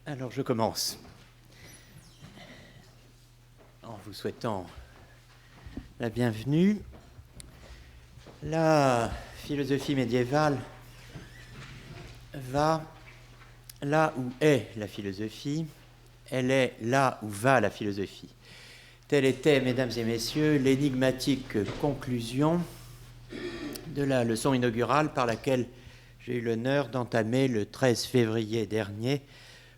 Alors je commence en vous souhaitant la bienvenue. La philosophie médiévale va là où est la philosophie, elle est là où va la philosophie. Telle était, mesdames et messieurs, l'énigmatique conclusion de la leçon inaugurale par laquelle j'ai eu l'honneur d'entamer le 13 février dernier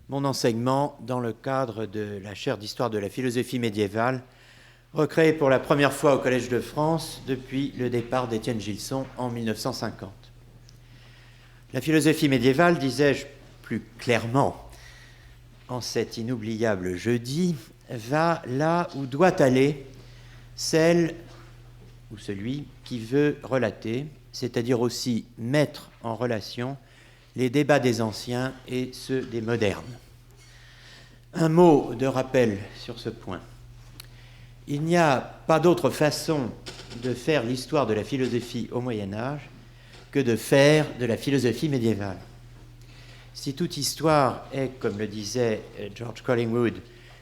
mon enseignement dans le cadre de la chaire d'histoire de la philosophie médiévale, recréée pour la première fois au Collège de France depuis le départ d'Étienne Gilson en 1950. La philosophie médiévale, disais-je plus clairement, en cet inoubliable jeudi, va là où doit aller celle ou celui qui veut relater, c'est-à-dire aussi mettre en relation les débats des anciens et ceux des modernes. Un mot de rappel sur ce point. Il n'y a pas d'autre façon de faire l'histoire de la philosophie au Moyen-Âge que de faire de la philosophie médiévale. Si toute histoire est, comme le disait George Collingwood,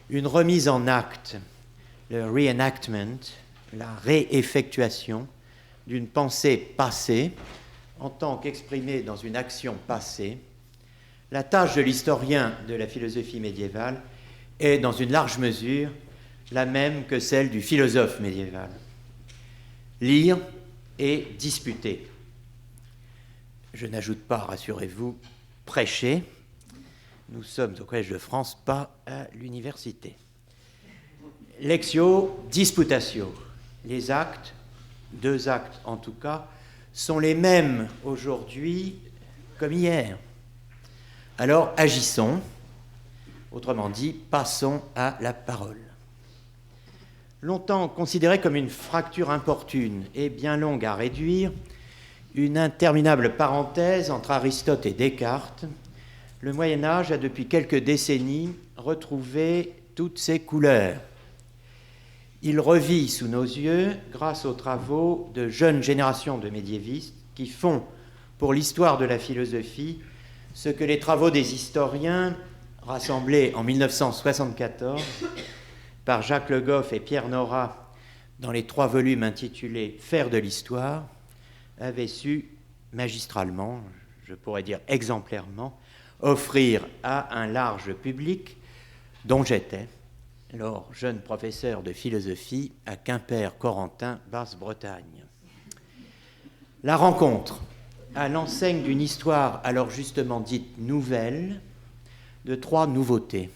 une remise en acte, le reenactment, la réeffectuation d'une pensée passée, en tant qu'exprimée dans une action passée, la tâche de l'historien de la philosophie médiévale est, dans une large mesure, la même que celle du philosophe médiéval. Lire et disputer. Je n'ajoute pas, rassurez-vous, prêcher. Nous sommes au Collège de France, pas à l'université. Lectio, disputatio. Les actes, deux actes en tout cas, sont les mêmes aujourd'hui comme hier. Alors agissons, autrement dit, passons à la parole. Longtemps considérée comme une fracture importune et bien longue à réduire, une interminable parenthèse entre Aristote et Descartes, le Moyen-Âge a depuis quelques décennies retrouvé toutes ses couleurs. Il revit sous nos yeux grâce aux travaux de jeunes générations de médiévistes qui font pour l'histoire de la philosophie ce que les travaux des historiens rassemblés en 1974 par Jacques Le Goff et Pierre Nora dans les 3 volumes intitulés « Faire de l'histoire » avaient su magistralement, je pourrais dire exemplairement, offrir à un large public, dont j'étais, alors jeune professeur de philosophie à Quimper-Corentin, Basse-Bretagne. La rencontre, à l'enseigne d'une histoire alors justement dite nouvelle, de 3 nouveautés.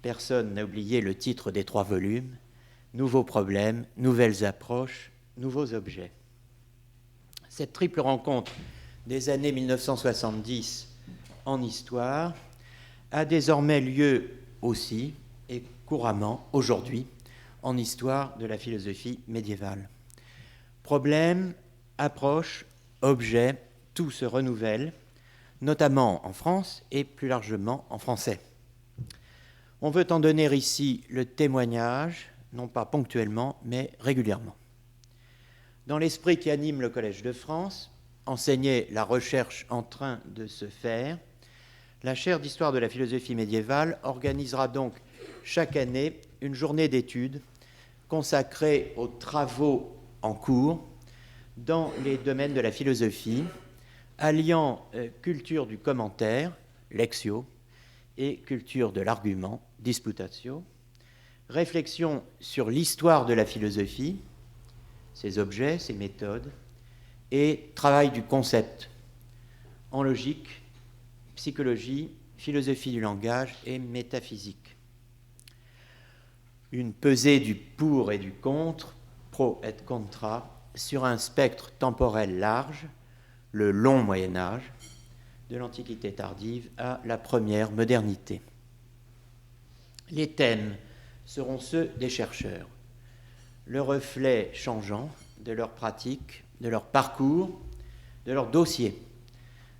Personne n'a oublié le titre des 3 volumes, Nouveaux problèmes, nouvelles approches, nouveaux objets. Cette triple rencontre des années 1970 en histoire a désormais lieu aussi, et couramment aujourd'hui, en histoire de la philosophie médiévale. Problèmes, approches, objets, tout se renouvelle, notamment en France et plus largement en français. On veut en donner ici le témoignage, non pas ponctuellement, mais régulièrement. Dans l'esprit qui anime le Collège de France, enseigner la recherche en train de se faire, la chaire d'histoire de la philosophie médiévale organisera donc chaque année une journée d'études consacrée aux travaux en cours dans les domaines de la philosophie, alliant culture du commentaire, lectio, et culture de l'argument, disputatio, réflexion sur l'histoire de la philosophie, ses objets, ses méthodes, et travail du concept, en logique, psychologie, philosophie du langage et métaphysique. Une pesée du pour et du contre, pro et contra, sur un spectre temporel large, le long Moyen-Âge, de l'Antiquité tardive à la première modernité. Les thèmes seront ceux des chercheurs, le reflet changeant de leur pratique, de leur parcours, de leur dossier.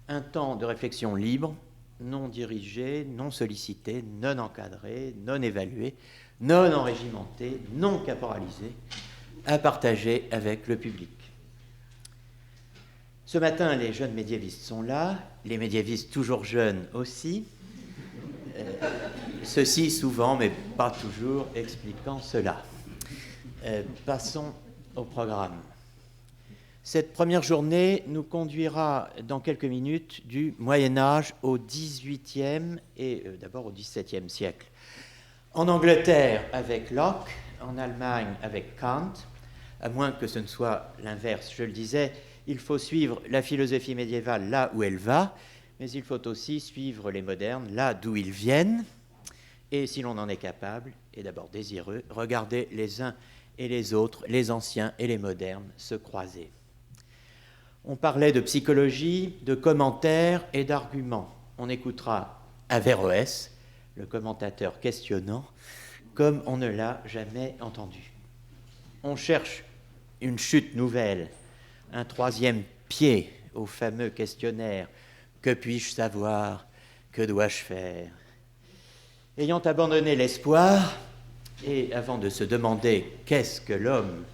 Un temps de réflexion libre, non dirigé, non sollicité, non encadré, non évalué, non enrégimenté, non caporalisé, à partager avec le public. Ce matin, les jeunes médiévistes sont là, les médiévistes toujours jeunes aussi, Ceci souvent, mais pas toujours, expliquant cela. Passons au programme. Cette première journée nous conduira dans quelques minutes du Moyen-Âge au XVIIIe et d'abord au XVIIe siècle. En Angleterre avec Locke, en Allemagne avec Kant, à moins que ce ne soit l'inverse. Je le disais, il faut suivre la philosophie médiévale là où elle va, mais il faut aussi suivre les modernes là d'où ils viennent. Et si l'on en est capable, et d'abord désireux, regarder les uns et les autres, les anciens et les modernes, se croiser. On parlait de psychologie, de commentaires et d'arguments. On écoutera Averroès, le commentateur questionnant, comme on ne l'a jamais entendu. On cherche une chute nouvelle, un troisième pied au fameux questionnaire « Que puis-je savoir? Que dois-je faire ?» Ayant abandonné l'espoir, et avant de se demander « Qu'est-ce que l'homme ?»,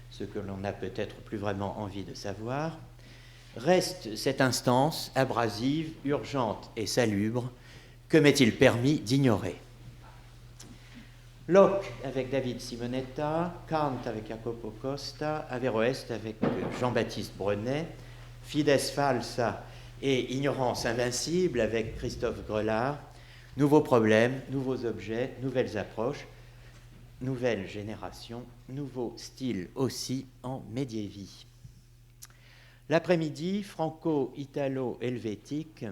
ce que l'on n'a peut-être plus vraiment envie de savoir, reste cette instance abrasive, urgente et salubre que m'est-il permis d'ignorer. Locke avec David Simonetta, Kant avec Jacopo Costa, Averroès avec Jean-Baptiste Brenet, Fides Falsa et Ignorance invincible avec Christophe Grelard, nouveaux problèmes, nouveaux objets, nouvelles approches, nouvelle génération, nouveau style aussi en médiévie. L'après-midi franco-italo-helvétique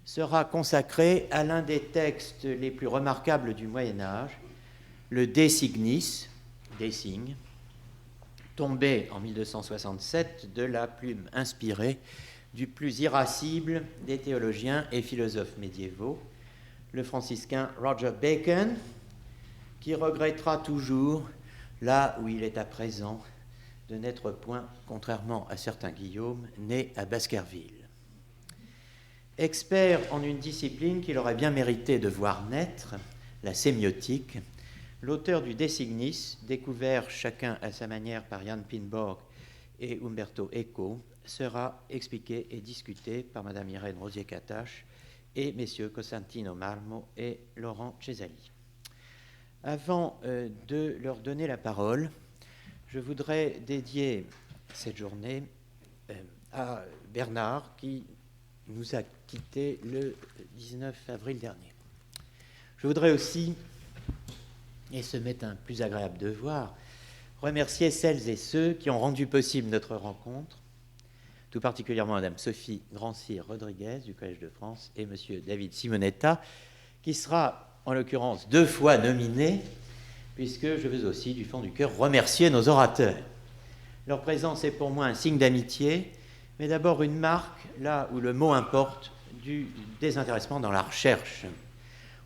sera consacré à l'un des textes les plus remarquables du Moyen-Âge, le De Signis, des signes, tombé en 1267 de la plume inspirée du plus irascible des théologiens et philosophes médiévaux, le franciscain Roger Bacon, qui regrettera toujours, là où il est à présent, de n'être point, contrairement à certains Guillaume, né à Baskerville. Expert en une discipline qu'il aurait bien mérité de voir naître, la sémiotique, l'auteur du De Signis, découvert chacun à sa manière par Jan Pinborg et Umberto Eco, sera expliqué et discuté par Mme Irène Rosier-Catache et messieurs Costantino Marmo et Laurent Cesali. Avant de leur donner la parole, je voudrais dédier cette journée à Bernard, qui nous a quittés le 19 avril dernier. Je voudrais aussi, et ce m'est un plus agréable devoir, remercier celles et ceux qui ont rendu possible notre rencontre, tout particulièrement Mme Sophie Grand-Cyr-Rodriguez du Collège de France et M. David Simonetta, qui sera en l'occurrence 2 fois nominé, puisque je veux aussi du fond du cœur remercier nos orateurs. Leur présence est pour moi un signe d'amitié, mais d'abord une marque, là où le mot importe, du désintéressement dans la recherche.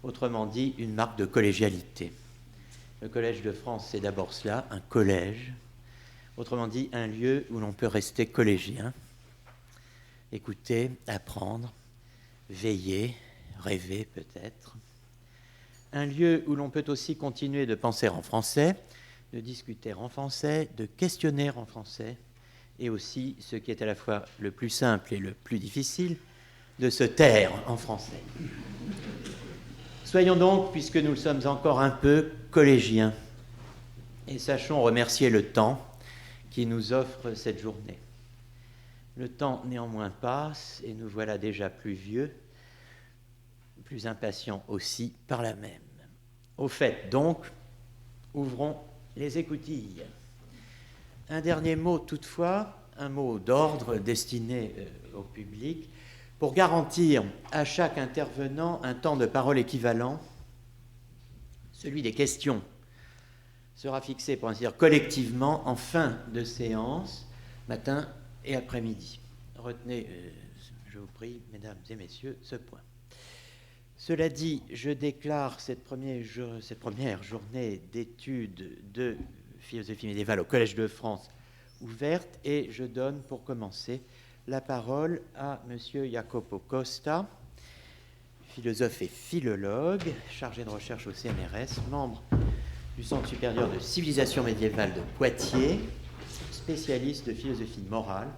Autrement dit, une marque de collégialité. Le Collège de France, c'est d'abord cela, un collège. Autrement dit, un lieu où l'on peut rester collégien, écouter, apprendre, veiller, rêver peut-être. Un lieu où l'on peut aussi continuer de penser en français, de discuter en français, de questionner en français, et aussi, ce qui est à la fois le plus simple et le plus difficile, de se taire en français. Soyons donc, puisque nous le sommes encore un peu, collégiens, et sachons remercier le temps qui nous offre cette journée. Le temps néanmoins passe, et nous voilà déjà plus vieux, plus impatients aussi par la même. Au fait, donc, ouvrons les écoutilles. Un dernier mot toutefois, un mot d'ordre destiné au public, pour garantir à chaque intervenant un temps de parole équivalent. Celui des questions sera fixé, pour ainsi dire, collectivement en fin de séance, matin et après-midi. Retenez, je vous prie, mesdames et messieurs, ce point. Cela dit, je déclare cette première journée d'études de philosophie médiévale au Collège de France ouverte, et je donne pour commencer la parole à M. Jacopo Costa, philosophe et philologue, chargé de recherche au CNRS, membre du Centre supérieur de civilisation médiévale de Poitiers, spécialiste de philosophie morale,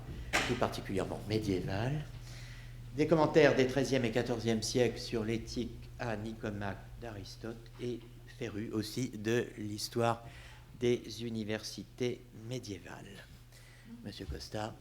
tout particulièrement médiévale, des commentaires des XIIIe et XIVe siècles sur l'éthique à Nicomaque d'Aristote et féru aussi de l'histoire des universités médiévales. Monsieur Costa.